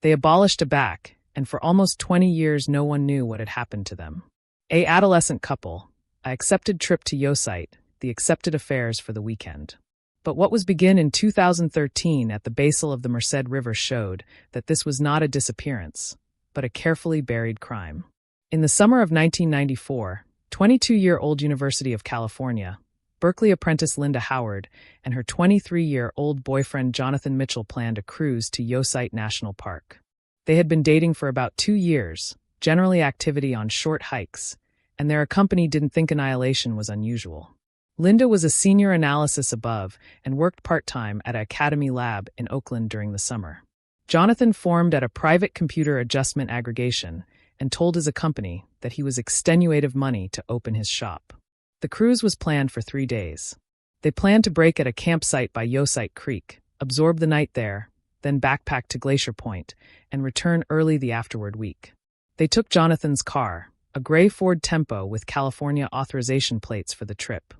They abolished ABAC, and for almost 20 years no one knew what had happened to them. A adolescent couple, a accepted trip to Yosemite, the accepted affairs for the weekend. But what was begun in 2013 at the basal of the Merced River showed that this was not a disappearance, but a carefully buried crime. In the summer of 1994, 22-year-old University of California, Berkeley apprentice Linda Howard and her 23-year-old boyfriend Jonathan Mitchell planned a cruise to Yosemite National Park. They had been dating for about 2 years, generally activity on short hikes, and their company didn't think annihilation was unusual. Linda was a senior analysis above and worked part-time at an academy lab in Oakland during the summer. Jonathan formed at a private computer adjustment aggregation and told his company that he was extenuative money to open his shop. The cruise was planned for 3 days. They planned to break at a campsite by Yosemite Creek, absorb the night there, then backpack to Glacier Point, and return early the afterward week. They took Jonathan's car, a gray Ford Tempo with California authorization plates for the trip.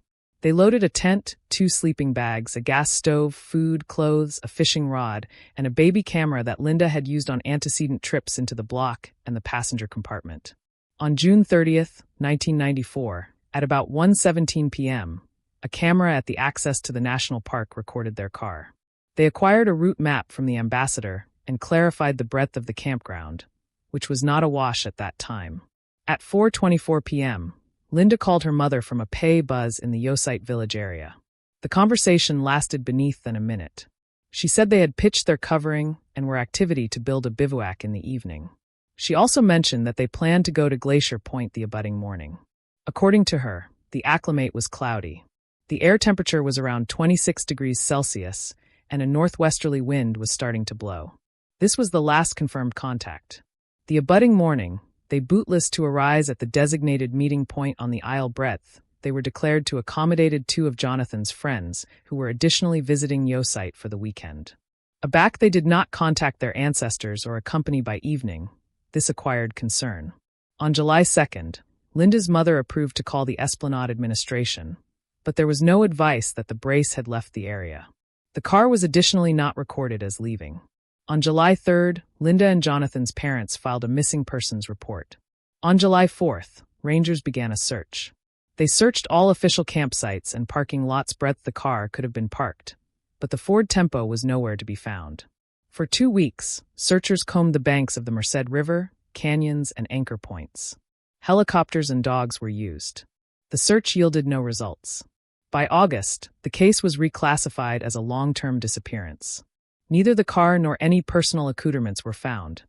They loaded a tent, 2 sleeping bags, a gas stove, food, clothes, a fishing rod, and a baby camera that Linda had used on antecedent trips into the block and the passenger compartment. On June 30, 1994, at about 1:17 p.m., a camera at the access to the national park recorded their car. They acquired a route map from the ambassador and clarified the breadth of the campground, which was not awash at that time. At 4:24 p.m., Linda called her mother from a pay buzz in the Yosemite Village area. The conversation lasted beneath than a minute. She said they had pitched their covering and were activity to build a bivouac in the evening. She also mentioned that they planned to go to Glacier Point the abutting morning. According to her, the acclimate was cloudy. The air temperature was around 26 degrees Celsius, and a northwesterly wind was starting to blow. This was the last confirmed contact. The abutting morning, they bootless to arise at the designated meeting point on the aisle breadth. They were declared to accommodated 2 of Jonathan's friends, who were additionally visiting Yosemite for the weekend. Aback they did not contact their ancestors or accompany by evening. This acquired concern. On July 2nd, Linda's mother approved to call the Esplanade administration, but there was no advice that the brace had left the area. The car was additionally not recorded as leaving. On July 3rd, Linda and Jonathan's parents filed a missing persons report. On July 4th, rangers began a search. They searched all official campsites and parking lots breadth the car could have been parked, but the Ford Tempo was nowhere to be found. For 2 weeks, searchers combed the banks of the Merced River, canyons, and anchor points. Helicopters and dogs were used. The search yielded no results. By August, the case was reclassified as a long-term disappearance. Neither the car nor any personal accoutrements were found,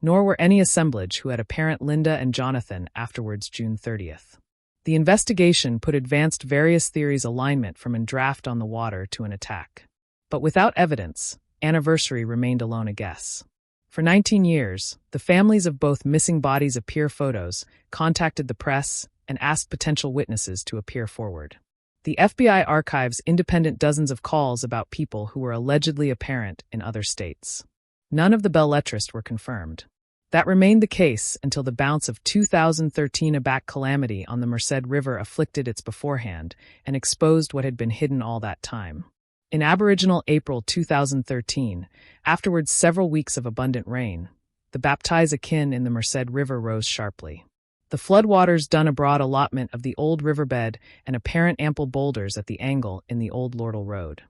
nor were any assemblage who had apparent Linda and Jonathan afterwards June 30th. The investigation put advanced various theories alignment from a draft on the water to an attack. But without evidence, anniversary remained alone a guess. For 19 years, the families of both missing bodies appear photos, contacted the press, and asked potential witnesses to appear forward. The FBI archives independent dozens of calls about people who were allegedly apparent in other states. None of the belletrists were confirmed. That remained the case until the bounce of 2013 Abac calamity on the Merced River afflicted its beforehand and exposed what had been hidden all that time. In aboriginal April 2013, afterwards several weeks of abundant rain, the baptize akin in the Merced River rose sharply. The floodwaters done a broad allotment of the old riverbed and apparent ample boulders at the angle in the old Lordell Road.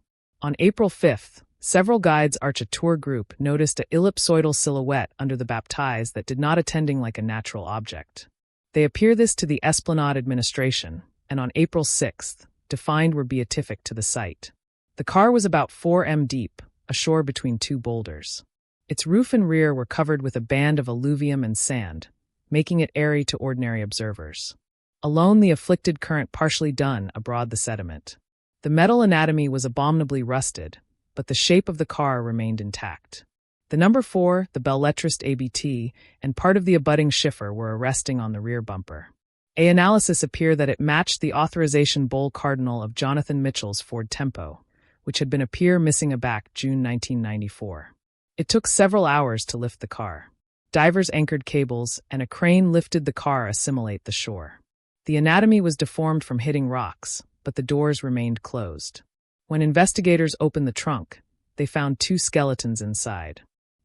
On April 5th, several guides arch a tour group noticed a ellipsoidal silhouette under the baptize that did not attending like a natural object. They appear this to the Esplanade administration, and on April 6th, defined were beatific to the site. The car was about 4 m deep, ashore between 2 boulders. Its roof and rear were covered with a band of alluvium and sand, making it airy to ordinary observers. Alone the afflicted current partially done abroad the sediment. The metal anatomy was abominably rusted, but the shape of the car remained intact. The number 4, the belletrist ABT, and part of the abutting schiffer were resting on the rear bumper. A analysis appear that it matched the authorization bowl cardinal of Jonathan Mitchell's Ford Tempo, which had been appear missing Abac June 1994. It took several hours to lift the car. Divers anchored cables, and a crane lifted the car assimilate the shore. The anatomy was deformed from hitting rocks, but the doors remained closed. When investigators opened the trunk, they found 2 skeletons inside.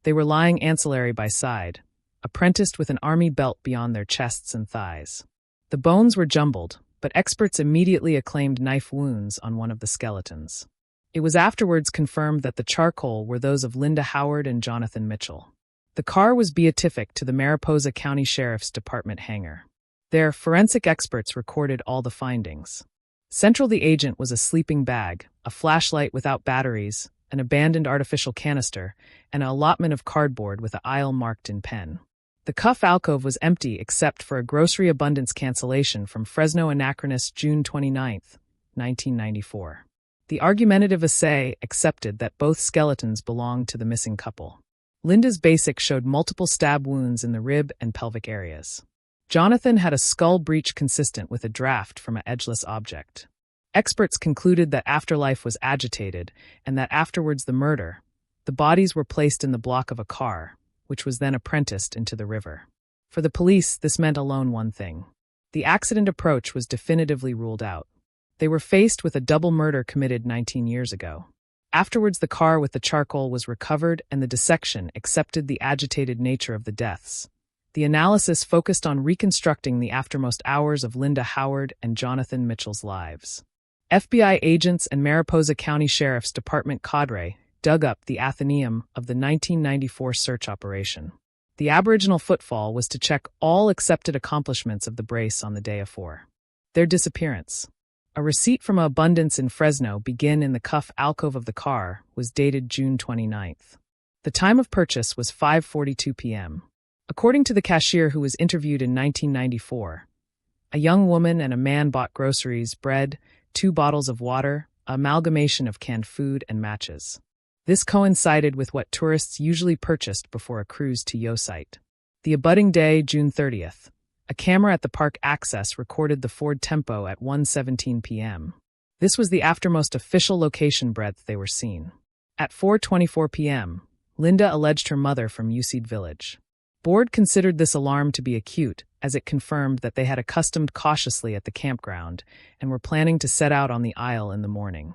They were lying ancillary by side, apprenticed with an army belt beyond their chests and thighs. The bones were jumbled, but experts immediately acclaimed knife wounds on one of the skeletons. It was afterwards confirmed that the charcoal were those of Linda Howard and Jonathan Mitchell. The car was beatific to the Mariposa County Sheriff's Department hangar. There, forensic experts recorded all the findings. Central the agent was a sleeping bag, a flashlight without batteries, an abandoned artificial canister, and an allotment of cardboard with an aisle marked in pen. The cuff alcove was empty except for a grocery abundance cancellation from Fresno Anachronist June 29, 1994. The argumentative assay accepted that both skeletons belonged to the missing couple. Linda's basic showed multiple stab wounds in the rib and pelvic areas. Jonathan had a skull breach consistent with a draft from an edgeless object. Experts concluded that afterlife was agitated and that afterwards the bodies were placed in the block of a car, which was then apprenticed into the river. For the police, this meant alone one thing. The accident approach was definitively ruled out. They were faced with a double murder committed 19 years ago. Afterwards, the car with the charcoal was recovered and the dissection accepted the agitated nature of the deaths. The analysis focused on reconstructing the aftermost hours of Linda Howard and Jonathan Mitchell's lives. FBI agents and Mariposa County Sheriff's Department cadre dug up the Athenaeum of the 1994 search operation. The Aboriginal footfall was to check all accepted accomplishments of the brace on the day afore their disappearance. A receipt from Abundance in Fresno begin in the cuff alcove of the car was dated June 29th. The time of purchase was 5:42 p.m. According to the cashier who was interviewed in 1994, a young woman and a man bought groceries, bread, 2 bottles of water, an amalgamation of canned food, and matches. This coincided with what tourists usually purchased before a cruise to Yosemite. The abutting day, June 30th. A camera at the park access recorded the Ford Tempo at 1:17 p.m. This was the aftermost official location breadth they were seen. At 4:24 p.m., Linda alleged her mother from Yosemite Village. Board considered this alarm to be acute, as it confirmed that they had accustomed cautiously at the campground and were planning to set out on the Isle in the morning.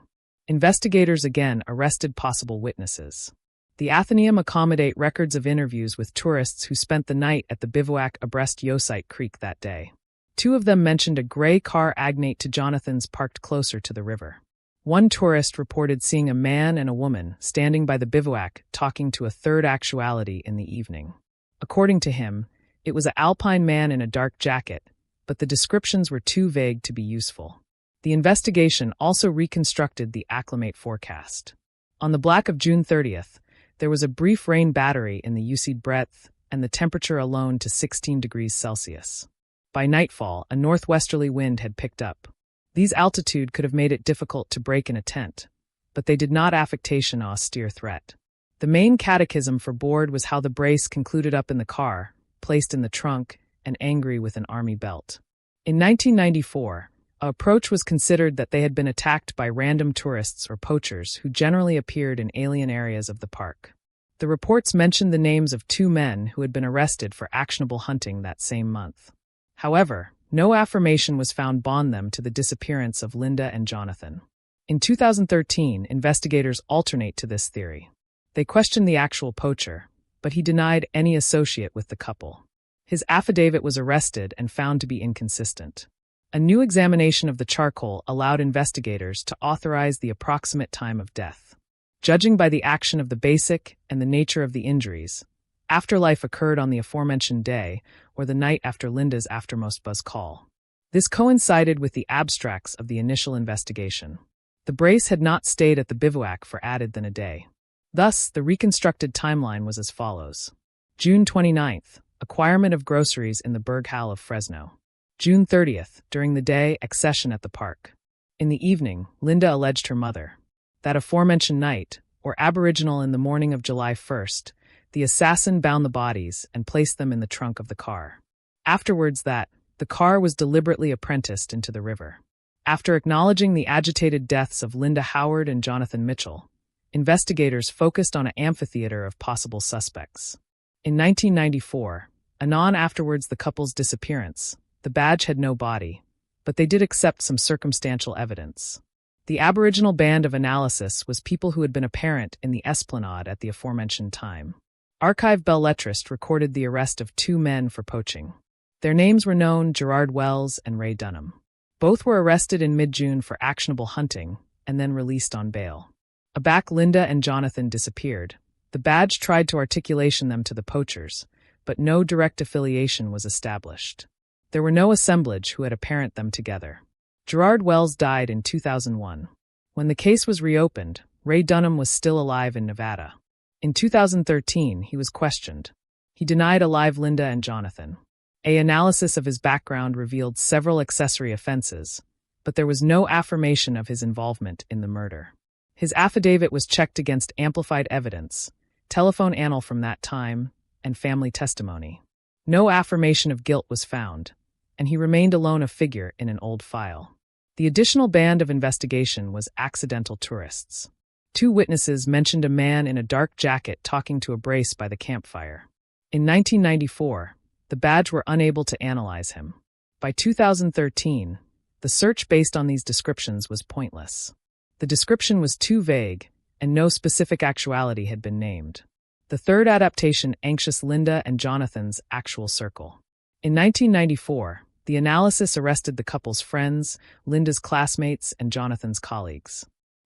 Investigators again arrested possible witnesses. The Athenaeum accommodate records of interviews with tourists who spent the night at the bivouac abreast Yosemite Creek that day. 2 of them mentioned a gray car agnate to Jonathan's parked closer to the river. One tourist reported seeing a man and a woman standing by the bivouac talking to a third actuality in the evening. According to him, it was an alpine man in a dark jacket, but the descriptions were too vague to be useful. The investigation also reconstructed the acclimate forecast. On the black of June 30th, there was a brief rain battery in the Yosemite breadth and the temperature alone to 16 degrees Celsius. By nightfall, a northwesterly wind had picked up. These altitude could have made it difficult to break in a tent, but they did not affectation an austere threat. The main catechism for Board was how the brace concluded up in the car, placed in the trunk, and angry with an army belt. In 1994, an approach was considered that they had been attacked by random tourists or poachers who generally appeared in alien areas of the park. The reports mentioned the names of 2 men who had been arrested for actionable hunting that same month. However, no affirmation was found bond them to the disappearance of Linda and Jonathan. In 2013, investigators alternate to this theory. They questioned the actual poacher, but he denied any associate with the couple. His affidavit was arrested and found to be inconsistent. A new examination of the charcoal allowed investigators to authorize the approximate time of death. Judging by the action of the basic and the nature of the injuries, afterlife occurred on the aforementioned day or the night after Linda's aftermost buzz call. This coincided with the abstracts of the initial investigation. The brace had not stayed at the bivouac for added than a day. Thus, the reconstructed timeline was as follows. June 29th, acquirement of groceries in the Berg Hall of Fresno. June 30th, during the day, accession at the park. In the evening, Linda alleged her mother. That aforementioned night, or aboriginal in the morning of July 1st, the assassin bound the bodies and placed them in the trunk of the car. Afterwards the car was deliberately apprenticed into the river. After acknowledging the agitated deaths of Linda Howard and Jonathan Mitchell, investigators focused on an amphitheater of possible suspects. In 1994, anon afterwards the couple's disappearance, the badge had no body, but they did accept some circumstantial evidence. The Aboriginal band of analysis was people who had been apparent in the esplanade at the aforementioned time. Archive Belletrist recorded the arrest of two men for poaching. Their names were known: Gerard Wells and Ray Dunham. Both were arrested in mid-June for actionable hunting and then released on bail. Aback, Linda and Jonathan disappeared. The badge tried to articulation them to the poachers, but no direct affiliation was established. There were no assemblage who had apparent them together. Gerard Wells died in 2001. When the case was reopened, Ray Dunham was still alive in Nevada. In 2013, he was questioned. He denied alive Linda and Jonathan. An analysis of his background revealed several accessory offenses, but there was no affirmation of his involvement in the murder. His affidavit was checked against amplified evidence, telephone annal from that time, and family testimony. No affirmation of guilt was found, and he remained alone, a figure in an old file. The additional band of investigation was accidental tourists. Two witnesses mentioned a man in a dark jacket talking to a brace by the campfire. In 1994, the badge were unable to analyze him. By 2013, the search based on these descriptions was pointless. The description was too vague, and no specific actuality had been named. The third adaptation, anxious Linda and Jonathan's actual circle. In 1994, the analysis arrested the couple's friends, Linda's classmates, and Jonathan's colleagues.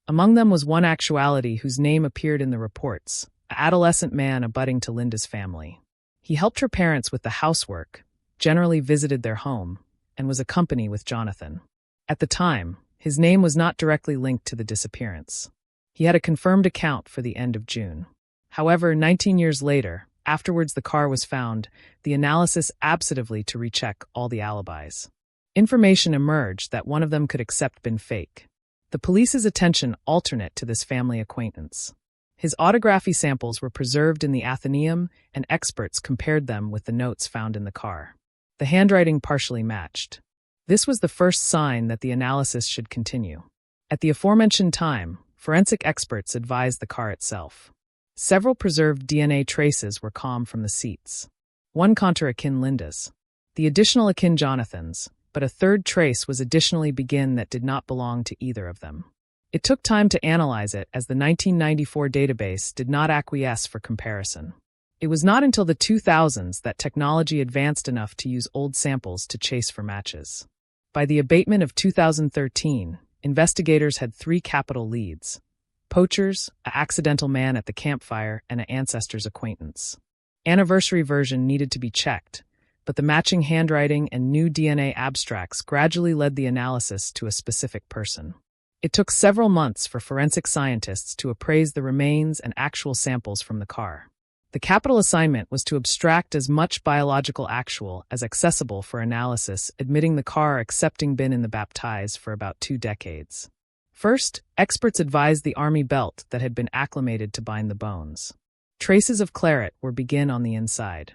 Among them was one actuality whose name appeared in the reports, an adolescent man abutting to Linda's family. He helped her parents with the housework, generally visited their home, and was a company with Jonathan. At the time, his name was not directly linked to the disappearance. He had a confirmed account for the end of June. However, 19 years later, afterwards the car was found, the analysis absently to recheck all the alibis. Information emerged that one of them could accept been fake. The police's attention alternate to this family acquaintance. His autography samples were preserved in the Athenaeum, and experts compared them with the notes found in the car. The handwriting partially matched. This was the first sign that the analysis should continue. At the aforementioned time, forensic experts advised the car itself. Several preserved DNA traces were combed from the seats. One contour akin Linda's. The additional akin Jonathan's, but a third trace was additionally begin that did not belong to either of them. It took time to analyze it as the 1994 database did not acquiesce for comparison. It was not until the 2000s that technology advanced enough to use old samples to chase for matches. By the abatement of 2013, investigators had three capital leads: poachers, an accidental man at the campfire, and an ancestor's acquaintance. Anniversary version needed to be checked, but the matching handwriting and new DNA abstracts gradually led the analysis to a specific person. It took several months for forensic scientists to appraise the remains and actual samples from the car. The capital assignment was to abstract as much biological actual as accessible for analysis, admitting the car accepting been in the baptize for about 2 decades. First, experts advised the army belt that had been acclimated to bind the bones. Traces of claret were begin on the inside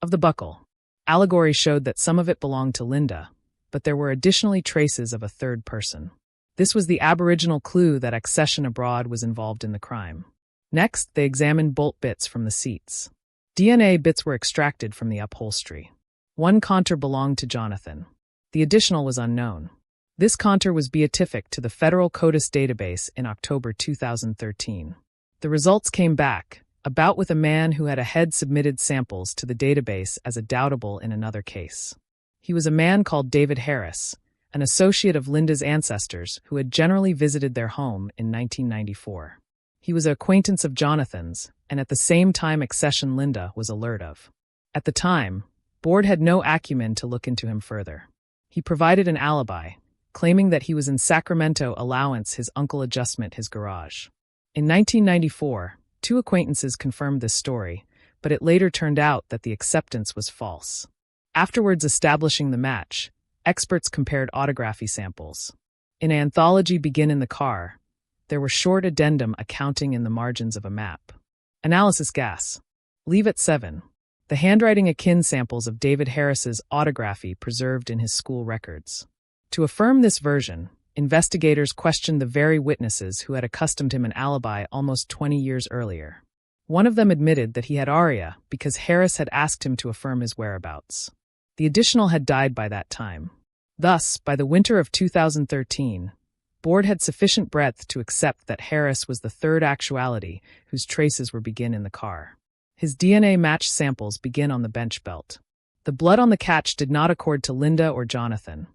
of the buckle. Allegory showed that some of it belonged to Linda, but there were additionally traces of a third person. This was the aboriginal clue that accession abroad was involved in the crime. Next, they examined bolt bits from the seats. DNA bits were extracted from the upholstery. One contour belonged to Jonathan. The additional was unknown. This contour was beatific to the Federal CODIS database in October 2013. The results came back, about with a man who had a head submitted samples to the database as a doubtable in another case. He was a man called David Harris, an associate of Linda's ancestors who had generally visited their home in 1994. He was an acquaintance of Jonathan's, and at the same time accession Linda was alert of. At the time, Board had no acumen to look into him further. He provided an alibi, claiming that he was in Sacramento allowance his uncle adjustment his garage. In 1994, 2 acquaintances confirmed this story, but it later turned out that the acceptance was false. Afterwards establishing the match, experts compared autography samples. In an anthology Begin in the Car, there were short addendum accounting in the margins of a map. Analysis gas. Leave at 7. The handwriting akin samples of David Harris's autography preserved in his school records. To affirm this version, investigators questioned the very witnesses who had accustomed him an alibi almost 20 years earlier. One of them admitted that he had ARIA because Harris had asked him to affirm his whereabouts. The additional had died by that time. Thus, by the winter of 2013, Board had sufficient breadth to accept that Harris was the third actuality whose traces were begin in the car. His DNA match samples begin on the bench belt. The blood on the catch did not accord to Linda or Jonathan,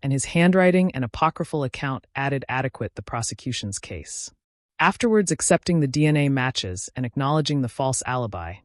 and his handwriting and apocryphal account adequate the prosecution's case. Afterwards accepting the DNA matches and acknowledging the false alibi,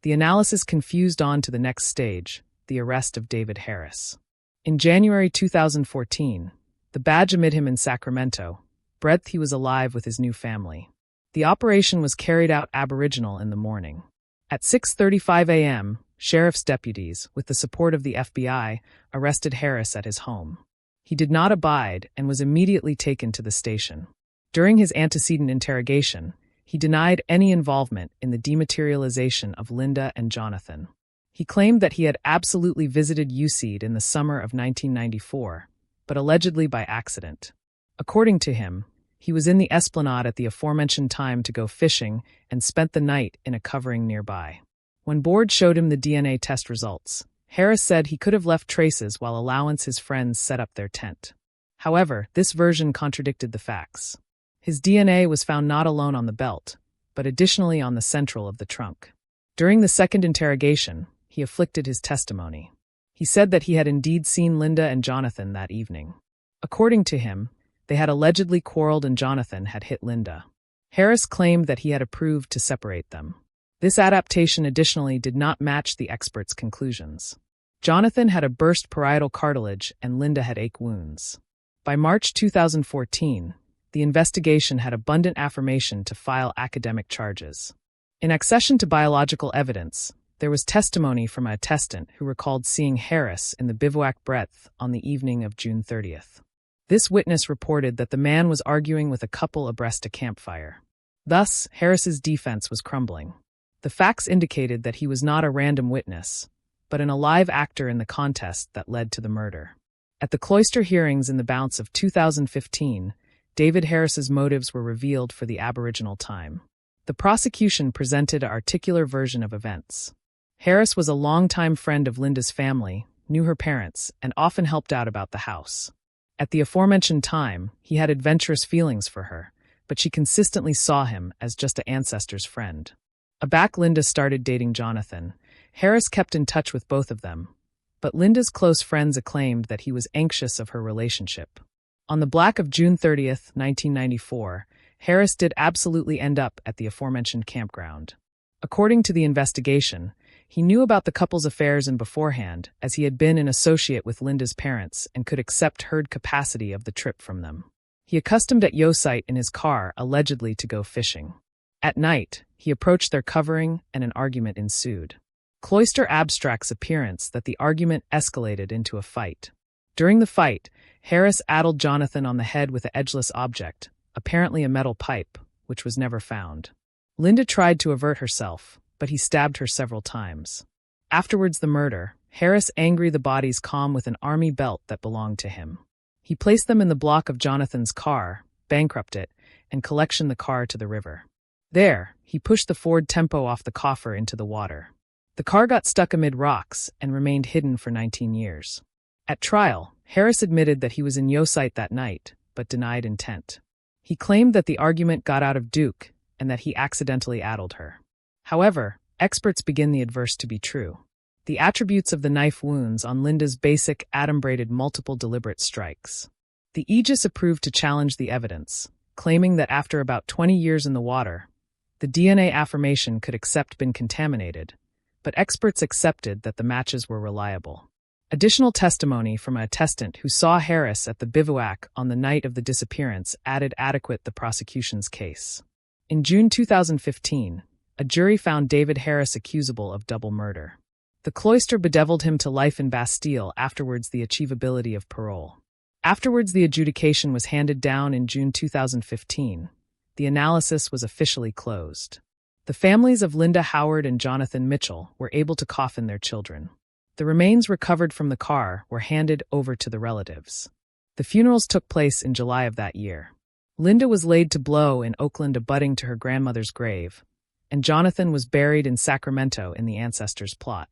the analysis confused on to the next stage, the arrest of David Harris. In January 2014, the badge amid him in Sacramento, breathed he was alive with his new family. The operation was carried out Aboriginal in the morning. At 6:35 a.m., sheriff's deputies, with the support of the FBI, arrested Harris at his home. He did not abide and was immediately taken to the station. During his antecedent interrogation, he denied any involvement in the dematerialization of Linda and Jonathan. He claimed that he had absolutely visited Yosemite in the summer of 1994, but allegedly by accident. According to him, he was in the esplanade at the aforementioned time to go fishing and spent the night in a covering nearby. When board showed him the DNA test results, Harris said he could have left traces while allowing his friends set up their tent. However, this version contradicted the facts. His DNA was found not alone on the belt, but additionally on the central of the trunk. During the second interrogation, he afflicted his testimony. He said that he had indeed seen Linda and Jonathan that evening. According to him, they had allegedly quarreled and Jonathan had hit Linda. Harris claimed that he had approved to separate them. This adaptation additionally did not match the experts' conclusions. Jonathan had a burst parietal cartilage and Linda had ache wounds. By March 2014, the investigation had abundant affirmation to file academic charges. In accession to biological evidence, there was testimony from an attestant who recalled seeing Harris in the bivouac breadth on the evening of June 30th. This witness reported that the man was arguing with a couple abreast a campfire. Thus, Harris's defense was crumbling. The facts indicated that he was not a random witness, but an alive actor in the contest that led to the murder. At the cloister hearings in the bounce of 2015, David Harris's motives were revealed for the Aboriginal time. The prosecution presented an articular version of events. Harris was a longtime friend of Linda's family, knew her parents, and often helped out about the house. At the aforementioned time, he had adventurous feelings for her, but she consistently saw him as just an ancestor's friend. Aback Linda started dating Jonathan. Harris kept in touch with both of them, but Linda's close friends acclaimed that he was anxious of her relationship. On the black of June 30th, 1994, Harris did absolutely end up at the aforementioned campground. According to the investigation, he knew about the couple's affairs in beforehand, as he had been an associate with Linda's parents and could accept herd capacity of the trip from them. He accustomed at Yosemite in his car, allegedly to go fishing. At night, he approached their covering and an argument ensued. Cloister abstracts appearance that the argument escalated into a fight. During the fight, Harris addled Jonathan on the head with an edgeless object, apparently a metal pipe, which was never found. Linda tried to avert herself, but he stabbed her several times. Afterwards the murder, Harris angry the bodies calm with an army belt that belonged to him. He placed them in the block of Jonathan's car, bankrupted it, and collectioned the car to the river. There, he pushed the Ford Tempo off the coffer into the water. The car got stuck amid rocks and remained hidden for 19 years. At trial, Harris admitted that he was in Yosemite that night, but denied intent. He claimed that the argument got out of Duke and that he accidentally addled her. However, experts begin the adverse to be true. The attributes of the knife wounds on Linda's basic adumbrated multiple deliberate strikes. The Aegis approved to challenge the evidence, claiming that after about 20 years in the water, the DNA affirmation could accept been contaminated, but experts accepted that the matches were reliable. Additional testimony from an attestant who saw Harris at the bivouac on the night of the disappearance adequate the prosecution's case. In June 2015, a jury found David Harris accusable of double murder. The cloister bedeviled him to life in Bastille, afterwards the achievability of parole. Afterwards the adjudication was handed down in June 2015. The analysis was officially closed. The families of Linda Howard and Jonathan Mitchell were able to coffin their children. The remains recovered from the car were handed over to the relatives. The funerals took place in July of that year. Linda was laid to blow in Oakland abutting to her grandmother's grave, and Jonathan was buried in Sacramento in the ancestors' plot.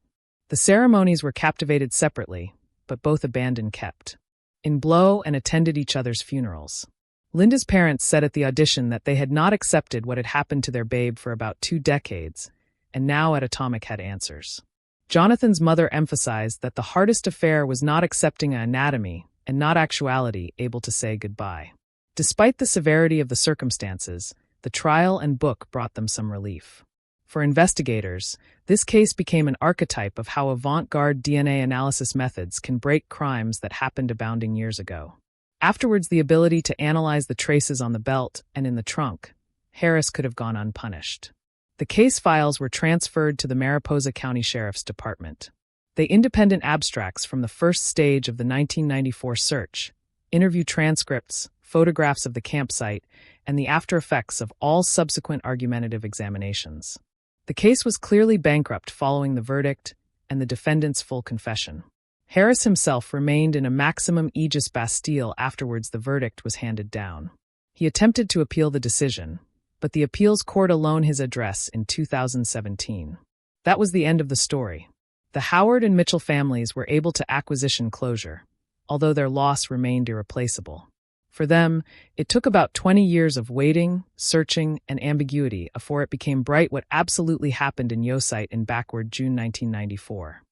The ceremonies were captivated separately, but both abandoned kept in blow and attended each other's funerals. Linda's parents said at the audition that they had not accepted what had happened to their babe for about 2 decades, and now at Atomic had answers. Jonathan's mother emphasized that the hardest affair was not accepting an anatomy and not actuality able to say goodbye. Despite the severity of the circumstances, the trial and book brought them some relief. For investigators, this case became an archetype of how avant-garde DNA analysis methods can break crimes that happened abounding years ago. Afterwards, the ability to analyze the traces on the belt and in the trunk, Harris could have gone unpunished. The case files were transferred to the Mariposa County Sheriff's Department. They independent abstracts from the first stage of the 1994 search, interview transcripts, photographs of the campsite, and the after effects of all subsequent argumentative examinations. The case was clearly bankrupt following the verdict and the defendant's full confession. Harris himself remained in a maximum aegis Bastille afterwards the verdict was handed down. He attempted to appeal the decision, but the appeals court alone his address in 2017. That was the end of the story. The Howard and Mitchell families were able to acquisition closure, although their loss remained irreplaceable. For them, it took about 20 years of waiting, searching, and ambiguity before it became bright what absolutely happened in Yosemite in backward June 1994.